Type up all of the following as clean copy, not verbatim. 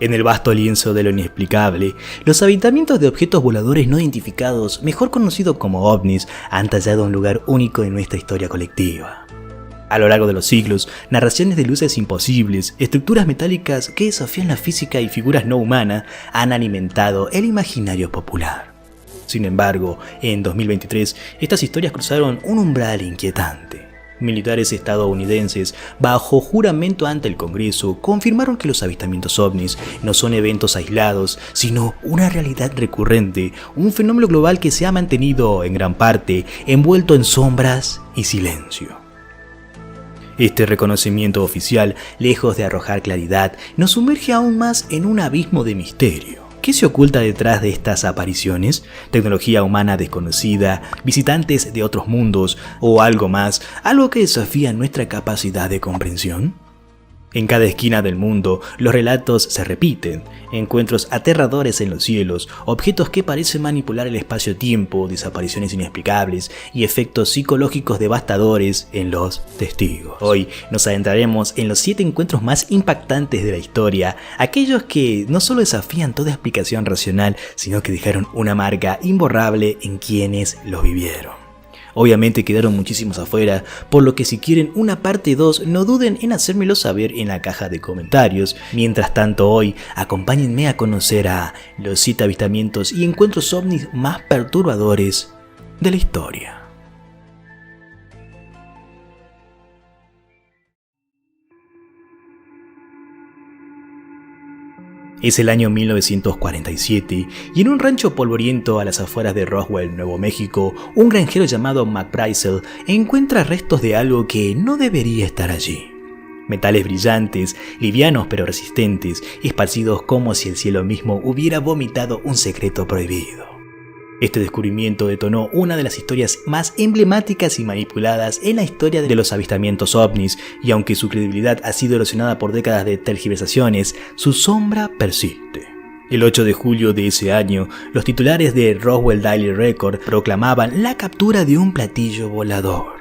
En el vasto lienzo de lo inexplicable, los avistamientos de objetos voladores no identificados, mejor conocidos como ovnis, han tallado un lugar único en nuestra historia colectiva. A lo largo de los siglos, narraciones de luces imposibles, estructuras metálicas que desafían la física y figuras no humanas han alimentado el imaginario popular. Sin embargo, en 2023, estas historias cruzaron un umbral inquietante. Militares estadounidenses, bajo juramento ante el Congreso, confirmaron que los avistamientos ovnis no son eventos aislados, sino una realidad recurrente, un fenómeno global que se ha mantenido, en gran parte, envuelto en sombras y silencio. Este reconocimiento oficial, lejos de arrojar claridad, nos sumerge aún más en un abismo de misterio. ¿Qué se oculta detrás de estas apariciones? ¿Tecnología humana desconocida, visitantes de otros mundos o algo más, algo que desafía nuestra capacidad de comprensión? En cada esquina del mundo, los relatos se repiten, encuentros aterradores en los cielos, objetos que parecen manipular el espacio-tiempo, desapariciones inexplicables y efectos psicológicos devastadores en los testigos. Hoy nos adentraremos en los 7 encuentros más impactantes de la historia, aquellos que no solo desafían toda explicación racional, sino que dejaron una marca imborrable en quienes los vivieron. Obviamente quedaron muchísimos afuera, por lo que si quieren una parte 2 no duden en hacérmelo saber en la caja de comentarios. Mientras tanto hoy, acompáñenme a conocer a los 7 avistamientos y encuentros ovnis más perturbadores de la historia. Es el año 1947 y en un rancho polvoriento a las afueras de Roswell, Nuevo México, un granjero llamado McBride encuentra restos de algo que no debería estar allí. Metales brillantes, livianos pero resistentes, esparcidos como si el cielo mismo hubiera vomitado un secreto prohibido. Este descubrimiento detonó una de las historias más emblemáticas y manipuladas en la historia de los avistamientos ovnis, y aunque su credibilidad ha sido erosionada por décadas de tergiversaciones, su sombra persiste. El 8 de julio de ese año, los titulares de Roswell Daily Record proclamaban la captura de un platillo volador.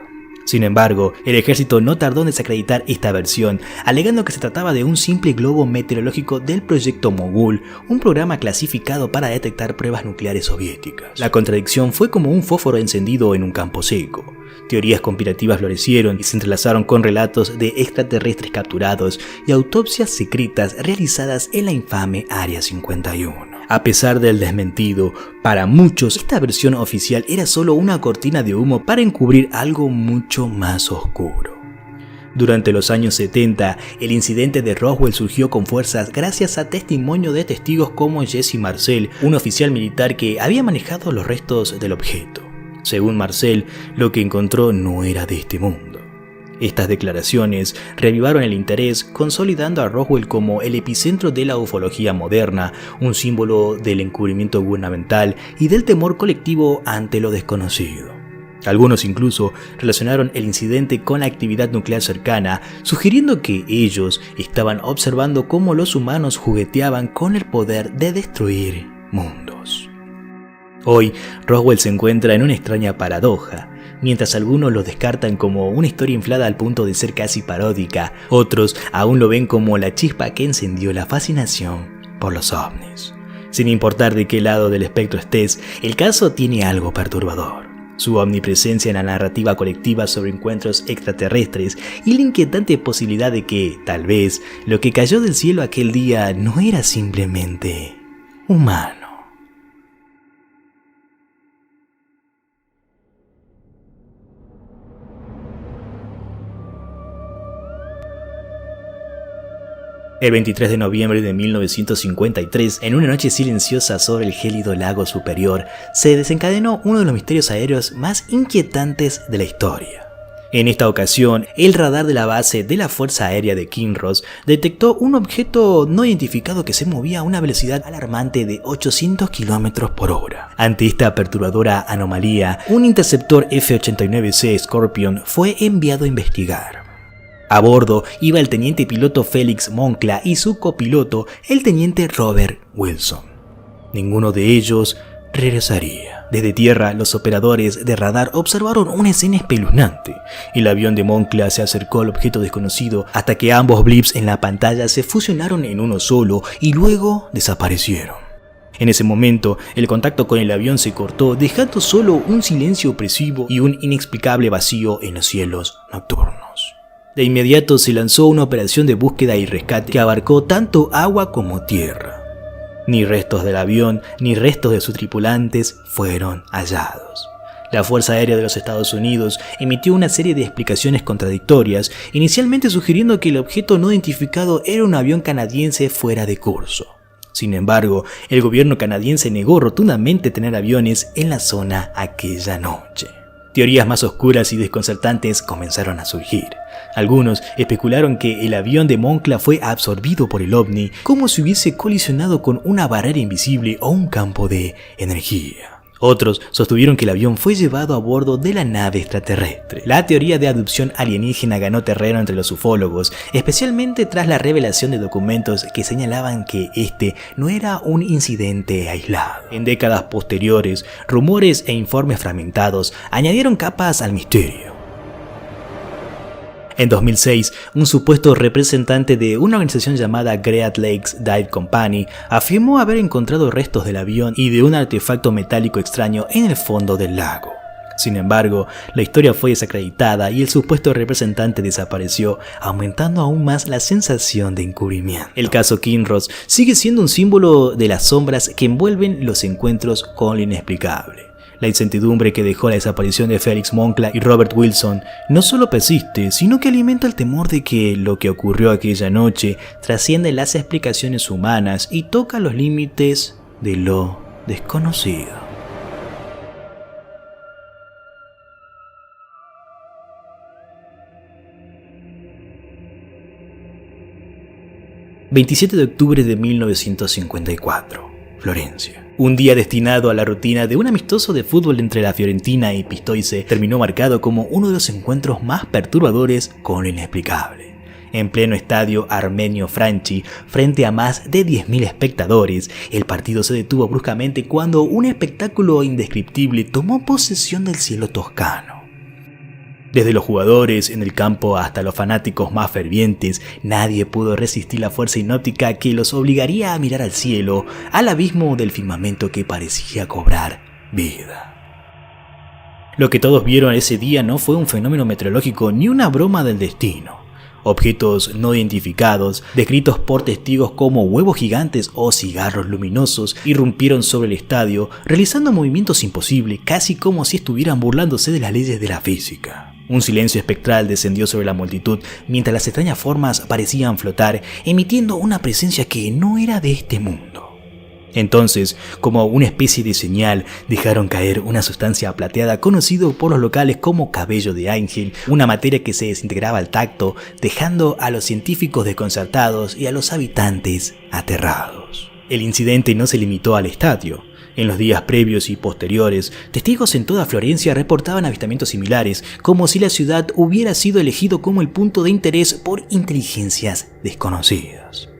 Sin embargo, el ejército no tardó en desacreditar esta versión, alegando que se trataba de un simple globo meteorológico del proyecto Mogul, un programa clasificado para detectar pruebas nucleares soviéticas. La contradicción fue como un fósforo encendido en un campo seco. Teorías conspirativas florecieron y se entrelazaron con relatos de extraterrestres capturados y autopsias secretas realizadas en la infame Área 51. A pesar del desmentido, para muchos esta versión oficial era solo una cortina de humo para encubrir algo mucho más oscuro. Durante los años 70, el incidente de Roswell surgió con fuerzas gracias a testimonio de testigos como Jesse Marcel, un oficial militar que había manejado los restos del objeto. Según Marcel, lo que encontró no era de este mundo. Estas declaraciones reavivaron el interés, consolidando a Roswell como el epicentro de la ufología moderna, un símbolo del encubrimiento gubernamental y del temor colectivo ante lo desconocido. Algunos incluso relacionaron el incidente con la actividad nuclear cercana, sugiriendo que ellos estaban observando cómo los humanos jugueteaban con el poder de destruir mundos. Hoy, Roswell se encuentra en una extraña paradoja. Mientras algunos lo descartan como una historia inflada al punto de ser casi paródica, otros aún lo ven como la chispa que encendió la fascinación por los ovnis. Sin importar de qué lado del espectro estés, el caso tiene algo perturbador. Su omnipresencia en la narrativa colectiva sobre encuentros extraterrestres y la inquietante posibilidad de que, tal vez, lo que cayó del cielo aquel día no era simplemente humano. El 23 de noviembre de 1953, en una noche silenciosa sobre el gélido lago superior, se desencadenó uno de los misterios aéreos más inquietantes de la historia. En esta ocasión, el radar de la base de la Fuerza Aérea de Kinross detectó un objeto no identificado que se movía a una velocidad alarmante de 800 km por hora. Ante esta perturbadora anomalía, un interceptor F-89C Scorpion fue enviado a investigar. A bordo iba el teniente piloto Félix Moncla y su copiloto, el teniente Robert Wilson. Ninguno de ellos regresaría. Desde tierra, los operadores de radar observaron una escena espeluznante. El avión de Moncla se acercó al objeto desconocido hasta que ambos blips en la pantalla se fusionaron en uno solo y luego desaparecieron. En ese momento, el contacto con el avión se cortó, dejando solo un silencio opresivo y un inexplicable vacío en los cielos nocturnos. De inmediato se lanzó una operación de búsqueda y rescate que abarcó tanto agua como tierra. Ni restos del avión ni restos de sus tripulantes fueron hallados. La Fuerza Aérea de los Estados Unidos emitió una serie de explicaciones contradictorias, inicialmente sugiriendo que el objeto no identificado era un avión canadiense fuera de curso. Sin embargo, el gobierno canadiense negó rotundamente tener aviones en la zona aquella noche. Teorías más oscuras y desconcertantes comenzaron a surgir. Algunos especularon que el avión de Moncla fue absorbido por el ovni, como si hubiese colisionado con una barrera invisible o un campo de energía. Otros sostuvieron que el avión fue llevado a bordo de la nave extraterrestre. La teoría de abducción alienígena ganó terreno entre los ufólogos, especialmente tras la revelación de documentos que señalaban que este no era un incidente aislado. En décadas posteriores, rumores e informes fragmentados añadieron capas al misterio. En 2006, un supuesto representante de una organización llamada Great Lakes Dive Company afirmó haber encontrado restos del avión y de un artefacto metálico extraño en el fondo del lago. Sin embargo, la historia fue desacreditada y el supuesto representante desapareció, aumentando aún más la sensación de encubrimiento. El caso Kinross sigue siendo un símbolo de las sombras que envuelven los encuentros con lo inexplicable. La incertidumbre que dejó la desaparición de Felix Moncla y Robert Wilson no solo persiste, sino que alimenta el temor de que lo que ocurrió aquella noche trasciende las explicaciones humanas y toca los límites de lo desconocido. ...27 de octubre de 1954... Florencia. Un día destinado a la rutina de un amistoso de fútbol entre la Fiorentina y Pistoiese terminó marcado como uno de los encuentros más perturbadores con lo inexplicable. En pleno estadio Armenio Franchi, frente a más de 10.000 espectadores, el partido se detuvo bruscamente cuando un espectáculo indescriptible tomó posesión del cielo toscano. Desde los jugadores en el campo hasta los fanáticos más fervientes, nadie pudo resistir la fuerza hipnótica que los obligaría a mirar al cielo, al abismo del firmamento que parecía cobrar vida. Lo que todos vieron ese día no fue un fenómeno meteorológico ni una broma del destino. Objetos no identificados, descritos por testigos como huevos gigantes o cigarros luminosos, irrumpieron sobre el estadio, realizando movimientos imposibles, casi como si estuvieran burlándose de las leyes de la física. Un silencio espectral descendió sobre la multitud mientras las extrañas formas parecían flotar, emitiendo una presencia que no era de este mundo. Entonces, como una especie de señal, dejaron caer una sustancia plateada conocido por los locales como cabello de ángel, una materia que se desintegraba al tacto, dejando a los científicos desconcertados y a los habitantes aterrados. El incidente no se limitó al estadio. En los días previos y posteriores, testigos en toda Florencia reportaban avistamientos similares, como si la ciudad hubiera sido elegido como el punto de interés por inteligencias desconocidas.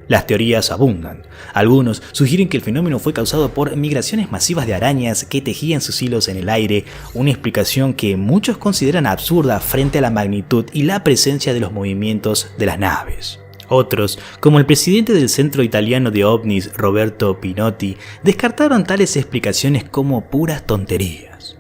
Las teorías abundan. Algunos sugieren que el fenómeno fue causado por migraciones masivas de arañas que tejían sus hilos en el aire, una explicación que muchos consideran absurda frente a la magnitud y la presencia de los movimientos de las naves. Otros, como el presidente del Centro Italiano de OVNIs, Roberto Pinotti, descartaron tales explicaciones como puras tonterías.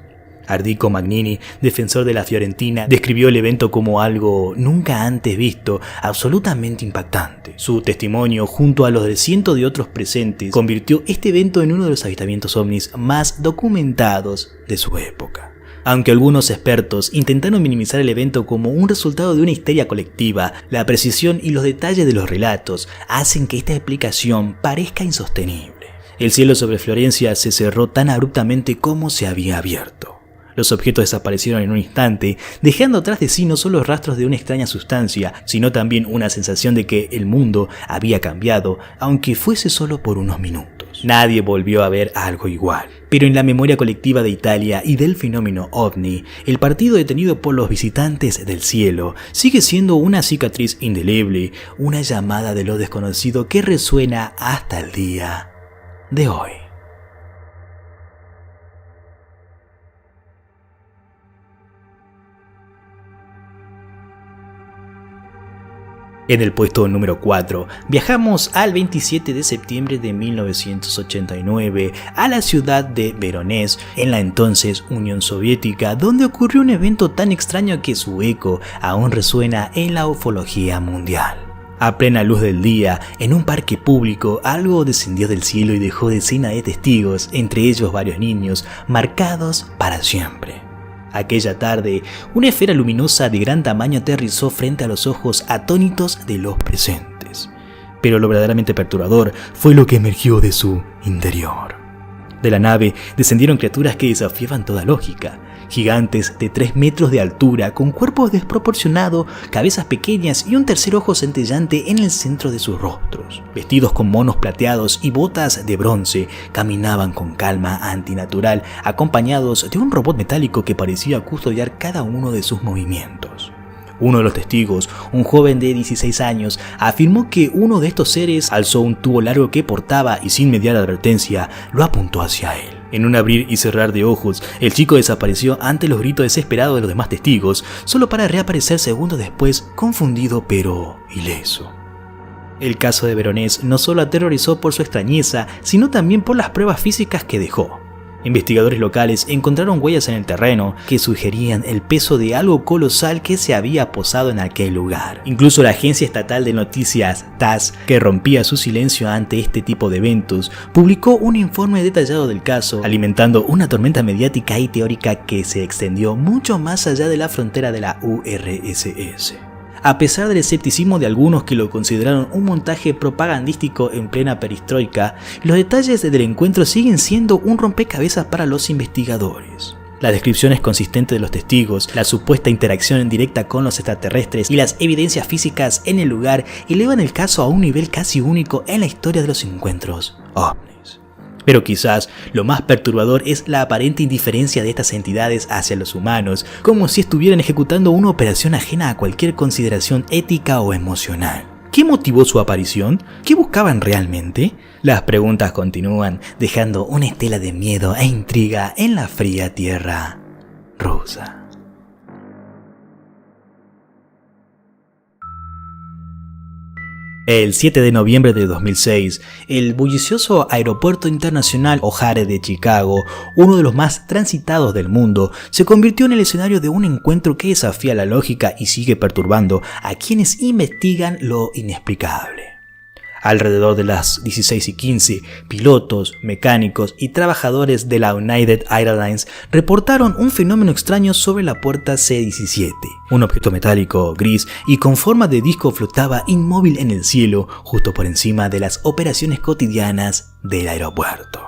Ardico Magnini, defensor de la Fiorentina, describió el evento como algo nunca antes visto, absolutamente impactante. Su testimonio, junto a los de cientos de otros presentes, convirtió este evento en uno de los avistamientos ovnis más documentados de su época. Aunque algunos expertos intentaron minimizar el evento como un resultado de una histeria colectiva, la precisión y los detalles de los relatos hacen que esta explicación parezca insostenible. El cielo sobre Florencia se cerró tan abruptamente como se había abierto. Los objetos desaparecieron en un instante, dejando atrás de sí no solo rastros de una extraña sustancia, sino también una sensación de que el mundo había cambiado, aunque fuese solo por unos minutos. Nadie volvió a ver algo igual. Pero en la memoria colectiva de Italia y del fenómeno OVNI, el partido detenido por los visitantes del cielo sigue siendo una cicatriz indeleble, una llamada de lo desconocido que resuena hasta el día de hoy. En el puesto número 4, viajamos al 27 de septiembre de 1989 a la ciudad de Voronezh, en la entonces Unión Soviética, donde ocurrió un evento tan extraño que su eco aún resuena en la ufología mundial. A plena luz del día, en un parque público, algo descendió del cielo y dejó decenas de testigos, entre ellos varios niños, marcados para siempre. Aquella tarde, una esfera luminosa de gran tamaño aterrizó frente a los ojos atónitos de los presentes. Pero lo verdaderamente perturbador fue lo que emergió de su interior. De la nave descendieron criaturas que desafiaban toda lógica. Gigantes de 3 metros de altura, con cuerpos desproporcionados, cabezas pequeñas y un tercer ojo centellante en el centro de sus rostros. Vestidos con monos plateados y botas de bronce, caminaban con calma antinatural, acompañados de un robot metálico que parecía custodiar cada uno de sus movimientos. Uno de los testigos, un joven de 16 años, afirmó que uno de estos seres alzó un tubo largo que portaba y sin mediar advertencia lo apuntó hacia él. En un abrir y cerrar de ojos, el chico desapareció ante los gritos desesperados de los demás testigos, solo para reaparecer segundos después, confundido pero ileso. El caso de Voronezh no solo aterrorizó por su extrañeza, sino también por las pruebas físicas que dejó. Investigadores locales encontraron huellas en el terreno que sugerían el peso de algo colosal que se había posado en aquel lugar. Incluso la agencia estatal de noticias TASS, que rompía su silencio ante este tipo de eventos, publicó un informe detallado del caso, alimentando una tormenta mediática y teórica que se extendió mucho más allá de la frontera de la URSS. A pesar del escepticismo de algunos que lo consideraron un montaje propagandístico en plena perestroika, los detalles del encuentro siguen siendo un rompecabezas para los investigadores. Las descripciones consistentes de los testigos, la supuesta interacción en directa con los extraterrestres y las evidencias físicas en el lugar elevan el caso a un nivel casi único en la historia de los encuentros ovnis. Pero quizás lo más perturbador es la aparente indiferencia de estas entidades hacia los humanos, como si estuvieran ejecutando una operación ajena a cualquier consideración ética o emocional. ¿Qué motivó su aparición? ¿Qué buscaban realmente? Las preguntas continúan, dejando una estela de miedo e intriga en la fría tierra rusa. El 7 de noviembre de 2006, el bullicioso Aeropuerto Internacional O'Hare de Chicago, uno de los más transitados del mundo, se convirtió en el escenario de un encuentro que desafía la lógica y sigue perturbando a quienes investigan lo inexplicable. Alrededor de las 16:15, pilotos, mecánicos y trabajadores de la United Airlines reportaron un fenómeno extraño sobre la puerta C-17. Un objeto metálico, gris y con forma de disco flotaba inmóvil en el cielo, justo por encima de las operaciones cotidianas del aeropuerto.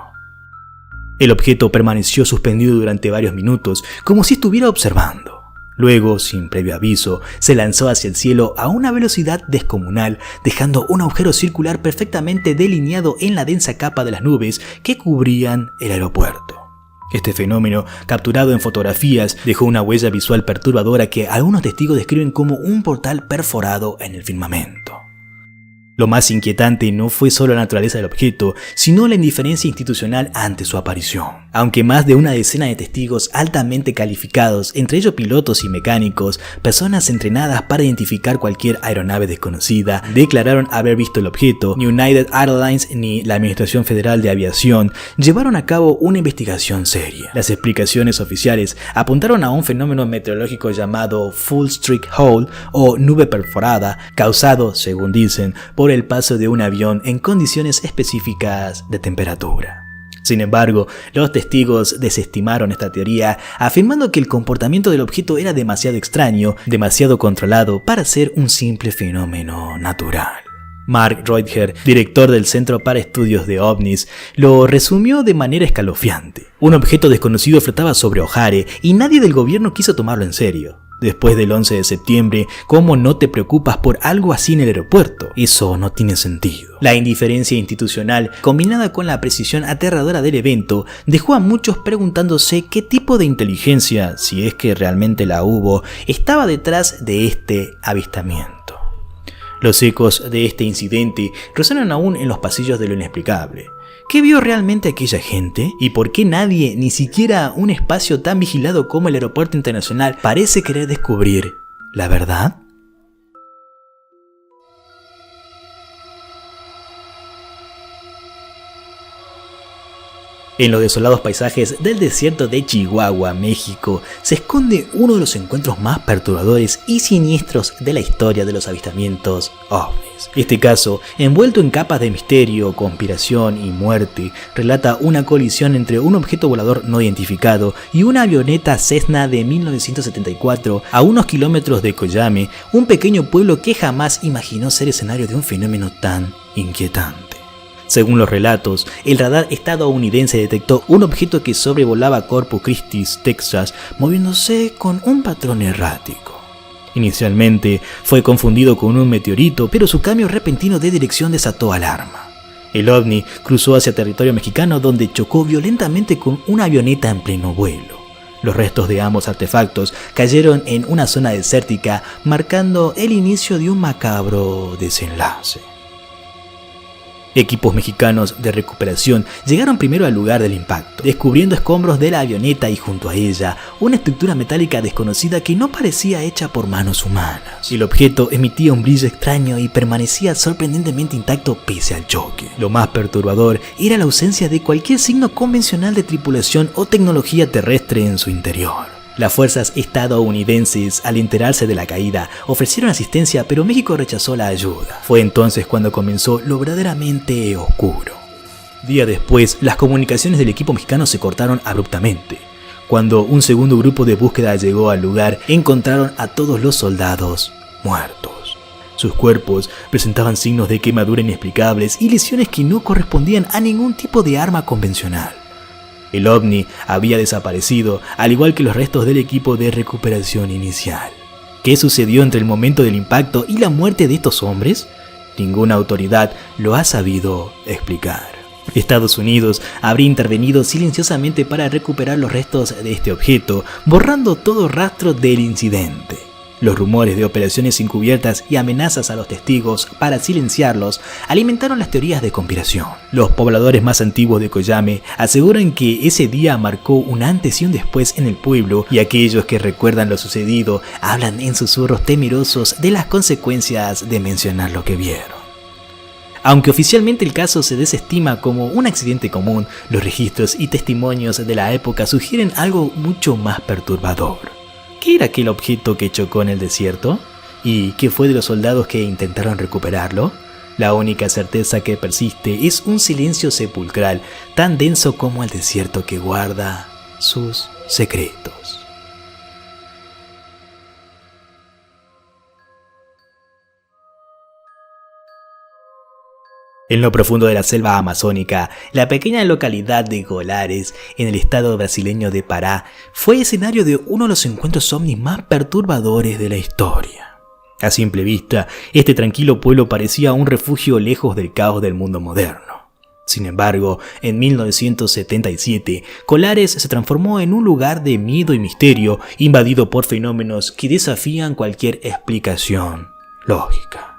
El objeto permaneció suspendido durante varios minutos, como si estuviera observando. Luego, sin previo aviso, se lanzó hacia el cielo a una velocidad descomunal, dejando un agujero circular perfectamente delineado en la densa capa de las nubes que cubrían el aeropuerto. Este fenómeno, capturado en fotografías, dejó una huella visual perturbadora que algunos testigos describen como un portal perforado en el firmamento. Lo más inquietante no fue solo la naturaleza del objeto, sino la indiferencia institucional ante su aparición. Aunque más de una decena de testigos altamente calificados, entre ellos pilotos y mecánicos, personas entrenadas para identificar cualquier aeronave desconocida, declararon haber visto el objeto, ni United Airlines ni la Administración Federal de Aviación llevaron a cabo una investigación seria. Las explicaciones oficiales apuntaron a un fenómeno meteorológico llamado Full Streak Hole o nube perforada, causado, según dicen, por el paso de un avión en condiciones específicas de temperatura. Sin embargo, los testigos desestimaron esta teoría, afirmando que el comportamiento del objeto era demasiado extraño, demasiado controlado para ser un simple fenómeno natural. Mark Reuther, director del Centro para Estudios de OVNIs, lo resumió de manera escalofriante. Un objeto desconocido flotaba sobre O'Hare y nadie del gobierno quiso tomarlo en serio. Después del 11 de septiembre, ¿cómo no te preocupas por algo así en el aeropuerto? Eso no tiene sentido. La indiferencia institucional, combinada con la precisión aterradora del evento, dejó a muchos preguntándose qué tipo de inteligencia, si es que realmente la hubo, estaba detrás de este avistamiento. Los ecos de este incidente resuenan aún en los pasillos de lo inexplicable. ¿Qué vio realmente aquella gente? ¿Y por qué nadie, ni siquiera un espacio tan vigilado como el Aeropuerto Internacional, parece querer descubrir la verdad? En los desolados paisajes del desierto de Chihuahua, México, se esconde uno de los encuentros más perturbadores y siniestros de la historia de los avistamientos ovnis. Este caso, envuelto en capas de misterio, conspiración y muerte, relata una colisión entre un objeto volador no identificado y una avioneta Cessna de 1974 a unos kilómetros de Coyame, un pequeño pueblo que jamás imaginó ser escenario de un fenómeno tan inquietante. Según los relatos, el radar estadounidense detectó un objeto que sobrevolaba Corpus Christi, Texas, moviéndose con un patrón errático. Inicialmente fue confundido con un meteorito, pero su cambio repentino de dirección desató alarma. El ovni cruzó hacia territorio mexicano, donde chocó violentamente con una avioneta en pleno vuelo. Los restos de ambos artefactos cayeron en una zona desértica, marcando el inicio de un macabro desenlace. Equipos mexicanos de recuperación llegaron primero al lugar del impacto, descubriendo escombros de la avioneta y junto a ella una estructura metálica desconocida que no parecía hecha por manos humanas. El objeto emitía un brillo extraño y permanecía sorprendentemente intacto pese al choque. Lo más perturbador era la ausencia de cualquier signo convencional de tripulación o tecnología terrestre en su interior. Las fuerzas estadounidenses, al enterarse de la caída, ofrecieron asistencia, pero México rechazó la ayuda. Fue entonces cuando comenzó lo verdaderamente oscuro. Días después, las comunicaciones del equipo mexicano se cortaron abruptamente. Cuando un segundo grupo de búsqueda llegó al lugar, encontraron a todos los soldados muertos. Sus cuerpos presentaban signos de quemadura inexplicables y lesiones que no correspondían a ningún tipo de arma convencional. El ovni había desaparecido, al igual que los restos del equipo de recuperación inicial. ¿Qué sucedió entre el momento del impacto y la muerte de estos hombres? Ninguna autoridad lo ha sabido explicar. Estados Unidos habría intervenido silenciosamente para recuperar los restos de este objeto, borrando todo rastro del incidente. Los rumores de operaciones encubiertas y amenazas a los testigos para silenciarlos alimentaron las teorías de conspiración. Los pobladores más antiguos de Coyame aseguran que ese día marcó un antes y un después en el pueblo, y aquellos que recuerdan lo sucedido hablan en susurros temerosos de las consecuencias de mencionar lo que vieron. Aunque oficialmente el caso se desestima como un accidente común, los registros y testimonios de la época sugieren algo mucho más perturbador. ¿Qué era aquel objeto que chocó en el desierto? ¿Y qué fue de los soldados que intentaron recuperarlo? La única certeza que persiste es un silencio sepulcral, tan denso como el desierto que guarda sus secretos. En lo profundo de la selva amazónica, la pequeña localidad de Colares, en el estado brasileño de Pará, fue escenario de uno de los encuentros ovnis más perturbadores de la historia. A simple vista, este tranquilo pueblo parecía un refugio lejos del caos del mundo moderno. Sin embargo, en 1977, Colares se transformó en un lugar de miedo y misterio, invadido por fenómenos que desafían cualquier explicación lógica.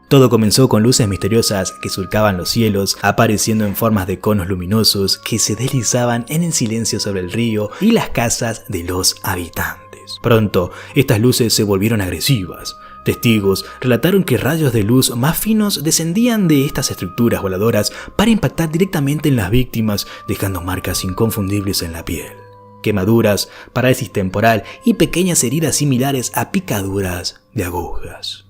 Todo comenzó con luces misteriosas que surcaban los cielos, apareciendo en formas de conos luminosos que se deslizaban en el silencio sobre el río y las casas de los habitantes. Pronto, estas luces se volvieron agresivas. Testigos relataron que rayos de luz más finos descendían de estas estructuras voladoras para impactar directamente en las víctimas, dejando marcas inconfundibles en la piel. Quemaduras, parálisis temporal y pequeñas heridas similares a picaduras de agujas.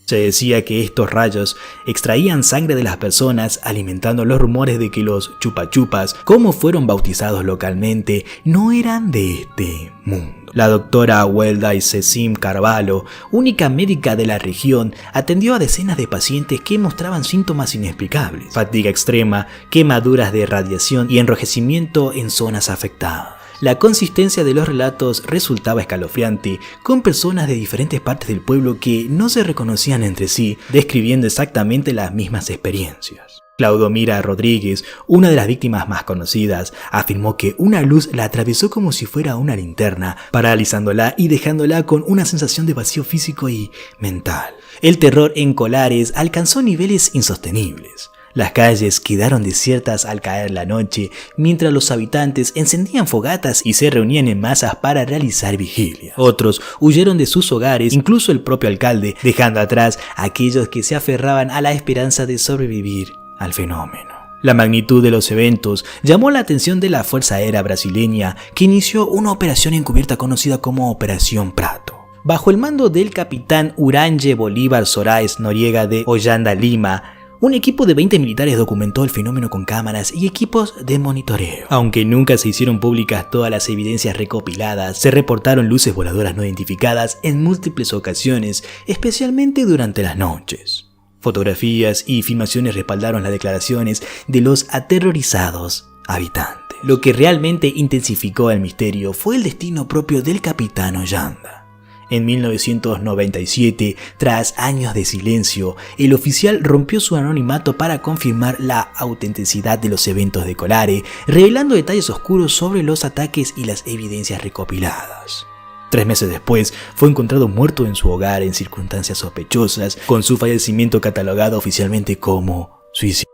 Se decía que estos rayos extraían sangre de las personas, alimentando los rumores de que los chupachupas, como fueron bautizados localmente, no eran de este mundo. La doctora Welda Cecim Carvalho, única médica de la región, atendió a decenas de pacientes que mostraban síntomas inexplicables: fatiga extrema, quemaduras de radiación y enrojecimiento en zonas afectadas. La consistencia de los relatos resultaba escalofriante, con personas de diferentes partes del pueblo que no se reconocían entre sí, describiendo exactamente las mismas experiencias. Claudomira Rodríguez, una de las víctimas más conocidas, afirmó que una luz la atravesó como si fuera una linterna, paralizándola y dejándola con una sensación de vacío físico y mental. El terror en Colares alcanzó niveles insostenibles. Las calles quedaron desiertas al caer la noche, mientras los habitantes encendían fogatas y se reunían en masas para realizar vigilias. Otros huyeron de sus hogares, incluso el propio alcalde, dejando atrás a aquellos que se aferraban a la esperanza de sobrevivir al fenómeno. La magnitud de los eventos llamó la atención de la Fuerza Aérea Brasileña, que inició una operación encubierta conocida como Operación Prato. Bajo el mando del capitán Uranje Bolívar Soares Noriega de Ollanta, Lima, un equipo de 20 militares documentó el fenómeno con cámaras y equipos de monitoreo. Aunque nunca se hicieron públicas todas las evidencias recopiladas, se reportaron luces voladoras no identificadas en múltiples ocasiones, especialmente durante las noches. Fotografías y filmaciones respaldaron las declaraciones de los aterrorizados habitantes. Lo que realmente intensificó el misterio fue el destino propio del capitán Ollanta. En 1997, tras años de silencio, el oficial rompió su anonimato para confirmar la autenticidad de los eventos de Kolari, revelando detalles oscuros sobre los ataques y las evidencias recopiladas. 3 meses después, fue encontrado muerto en su hogar en circunstancias sospechosas, con su fallecimiento catalogado oficialmente como suicidio.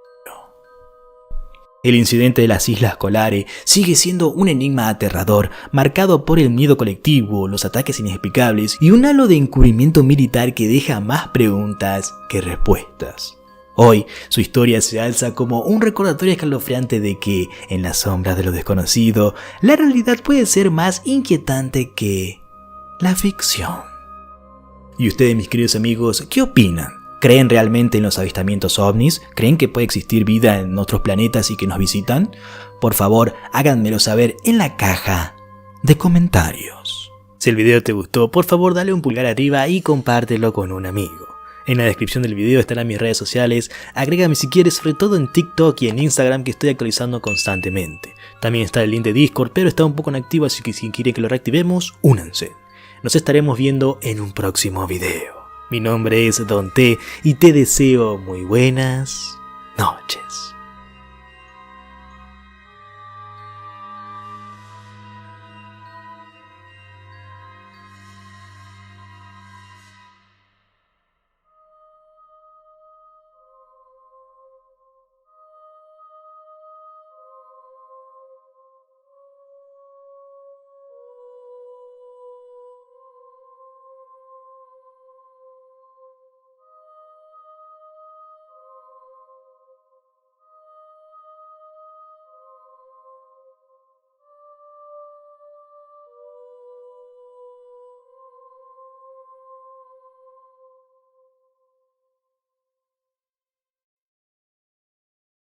El incidente de las Islas Kolari sigue siendo un enigma aterrador, marcado por el miedo colectivo, los ataques inexplicables y un halo de encubrimiento militar que deja más preguntas que respuestas. Hoy, su historia se alza como un recordatorio escalofriante de que, en las sombras de lo desconocido, la realidad puede ser más inquietante que la ficción. ¿Y ustedes, mis queridos amigos, qué opinan? ¿Creen realmente en los avistamientos ovnis? ¿Creen que puede existir vida en otros planetas y que nos visitan? Por favor, háganmelo saber en la caja de comentarios. Si el video te gustó, por favor dale un pulgar arriba y compártelo con un amigo. En la descripción del video estarán mis redes sociales, agrégame si quieres, sobre todo en TikTok y en Instagram, que estoy actualizando constantemente. También está el link de Discord, pero está un poco inactivo, así que si quieren que lo reactivemos, únanse. Nos estaremos viendo en un próximo video. Mi nombre es Don T y te deseo muy buenas noches.